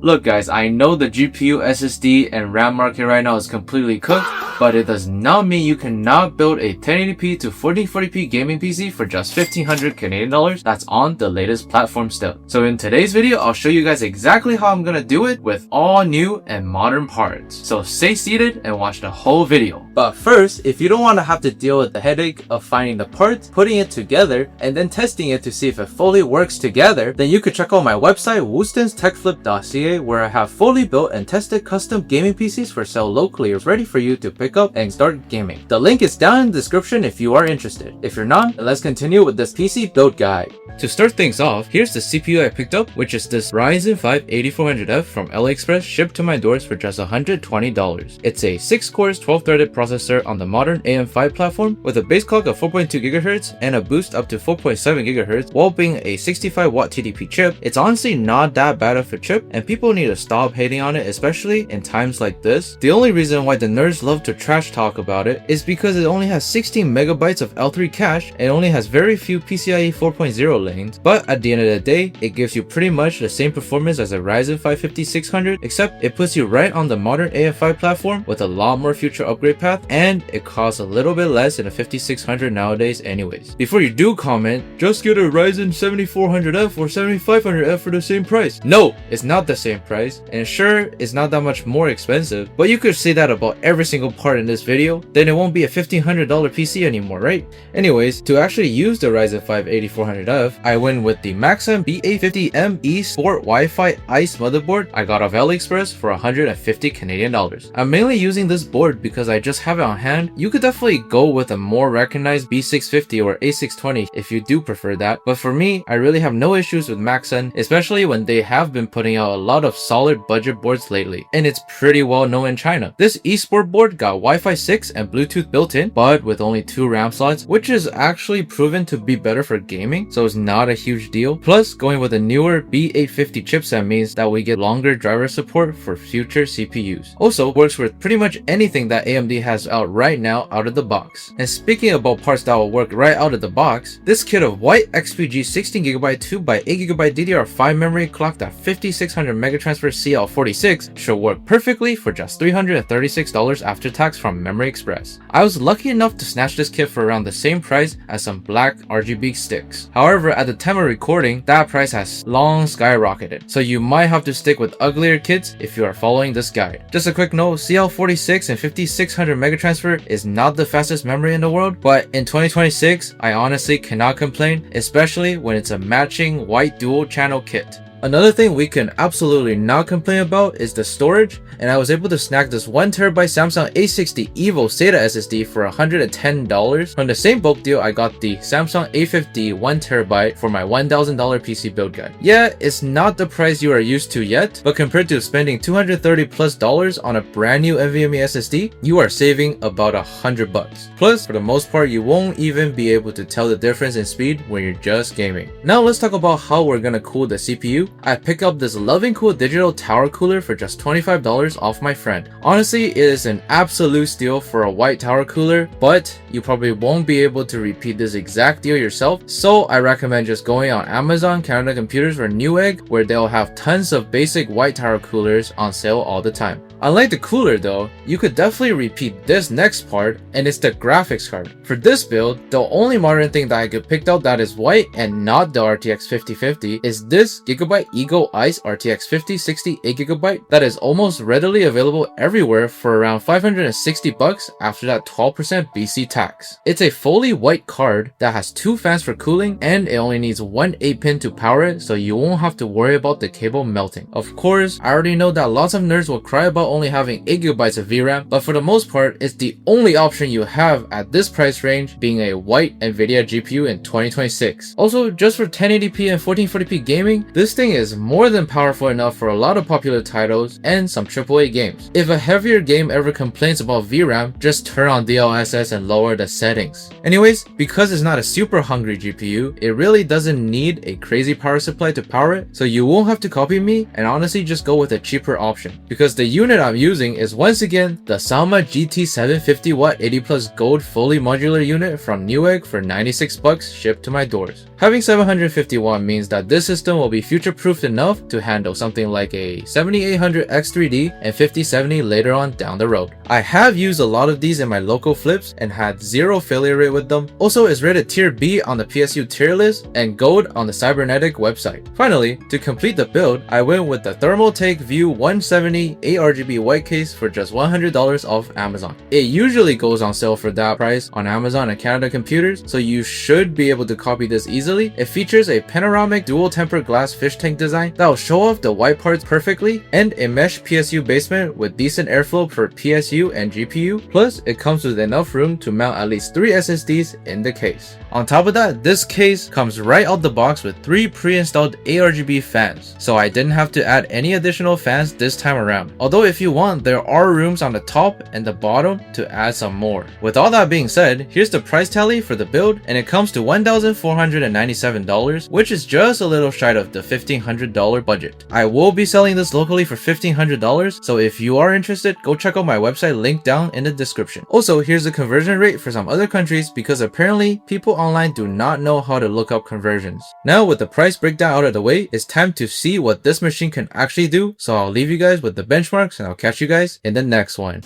Look guys, I know the GPU, SSD, and RAM market right now is completely cooked, but it does not mean you cannot build a 1080p to 1440p gaming PC for just 1500 Canadian dollars that's on the latest platform still. So in today's video, I'll show you guys exactly how I'm gonna do it with all new and modern parts. So stay seated and watch the whole video. But first, if you don't want to have to deal with the headache of finding the parts, putting it together, and then testing it to see if it fully works together, then you could check out my website woostenstechflip.ca, where I have fully built and tested custom gaming PCs for sale locally ready for you to pick up and start gaming. The link is down in the description if you are interested. If you're not, let's continue with this PC build guide. To start things off, here's the CPU I picked up, which is this Ryzen 5 8400F from AliExpress, shipped to my doors for just $120. It's a 6 cores 12-threaded processor on the modern AM5 platform with a base clock of 4.2 GHz and a boost up to 4.7 GHz while being a 65 watt TDP chip. It's honestly not that bad of a chip, and people need to stop hating on it, especially in times like this. The only reason why the nerds love to trash talk about it is because it only has 16 megabytes of L3 cache and only has very few PCIe 4.0 lanes, but at the end of the day, it gives you pretty much the same performance as a Ryzen 5 5600, except it puts you right on the modern AM5 platform with a lot more future upgrade path, and it costs a little bit less than a 5600 nowadays anyways. Before you do comment, just get a Ryzen 7400F or 7500F for the same price. No, it's not the same price, and sure, it's not that much more expensive, but you could say that about every single part in this video, then it won't be a $1,500 PC anymore, right? Anyways, to actually use the Ryzen 5 8400F, I went with the Maxim B850ME Sport Wi-Fi ICE motherboard I got off AliExpress for 150 Canadian dollars. I'm mainly using this board because I just have it on hand. You could definitely go with a more recognized B650 or A620 if you do prefer that, but for me, I really have no issues with Maxim, especially when they have been putting out a lot of solid budget boards lately, and it's pretty well known in China. This eSport board got Wi-Fi 6 and Bluetooth built in, but with only 2 RAM slots, which is actually proven to be better for gaming, so it's not a huge deal. Plus, going with a newer B850 chipset means that we get longer driver support for future CPUs. Also, works with pretty much anything that AMD has out right now out of the box. And speaking about parts that will work right out of the box, this kit of white XPG 16GB 2x8GB DDR5 memory clocked at 5600 megatransfer CL46 should work perfectly for just $336 after tax from Memory Express. I was lucky enough to snatch this kit for around the same price as some black RGB sticks. However, at the time of recording, that price has long skyrocketed, so you might have to stick with uglier kits if you are following this guide. Just a quick note, CL46 and 5600 megatransfer is not the fastest memory in the world, but in 2026, I honestly cannot complain, especially when it's a matching white dual channel kit. Another thing we can absolutely not complain about is the storage, and I was able to snag this 1TB Samsung A60 EVO SATA SSD for $110. From the same bulk deal, I got the Samsung A50 1TB for my $1,000 PC build guide. Yeah, it's not the price you are used to yet, but compared to spending $230+ on a brand new NVMe SSD, you are saving about $100. Plus, for the most part, you won't even be able to tell the difference in speed when you're just gaming. Now let's talk about how we're gonna cool the CPU. I picked up this Loving Cool digital tower cooler for just $25 off my friend. Honestly, it is an absolute steal for a white tower cooler, but you probably won't be able to repeat this exact deal yourself, so I recommend just going on Amazon Canada Computers or Newegg, where they'll have tons of basic white tower coolers on sale all the time. Unlike the cooler though, you could definitely repeat this next part, and it's the graphics card. For this build, the only modern thing that I could pick out that is white and not the RTX 5050 is this Gigabyte EAGLE ICE RTX 5060 8GB that is almost readily available everywhere for around $560 after that 12% BC tax. It's a fully white card that has 2 fans for cooling, and it only needs one 8-pin to power it, so you won't have to worry about the cable melting. Of course, I already know that lots of nerds will cry about only having 8GB of VRAM, but for the most part, it's the only option you have at this price range, being a white NVIDIA GPU in 2026. Also, just for 1080p and 1440p gaming, this thing is more than powerful enough for a lot of popular titles and some AAA games. If a heavier game ever complains about VRAM, just turn on DLSS and lower the settings. Anyways, because it's not a super hungry GPU, it really doesn't need a crazy power supply to power it, so you won't have to copy me and honestly just go with a cheaper option. Because the unit unit I'm using is once again the Salma GT 750W 80 Plus Gold fully modular unit from Newegg for 96 bucks shipped to my doors. Having 750W means that this system will be future-proofed enough to handle something like a 7800 X3D and 5070 later on down the road. I have used a lot of these in my local flips and had zero failure rate with them. Also, it's rated tier B on the PSU tier list and gold on the Cybernetic website. Finally, to complete the build, I went with the Thermaltake View 170 8RGB white case for just $100 off Amazon. It usually goes on sale for that price on Amazon and Canada computers, so you should be able to copy this easily. It features a panoramic dual tempered glass fish tank design that will show off the white parts perfectly, and a mesh PSU basement with decent airflow for PSU and GPU, plus it comes with enough room to mount at least 3 SSDs in the case. On top of that, this case comes right out the box with 3 pre-installed ARGB fans, so I didn't have to add any additional fans this time around. Although if you want, there are rooms on the top and the bottom to add some more. With all that being said, here's the price tally for the build, and it comes to $1,497, which is just a little shy of the $1,500 budget. I will be selling this locally for $1,500, so if you are interested, go check out my website linked down in the description. Also, here's the conversion rate for some other countries because apparently people online do not know how to look up conversions. Now with the price breakdown out of the way, it's time to see what this machine can actually do, so I'll leave you guys with the benchmarks and I'll catch you guys in the next one.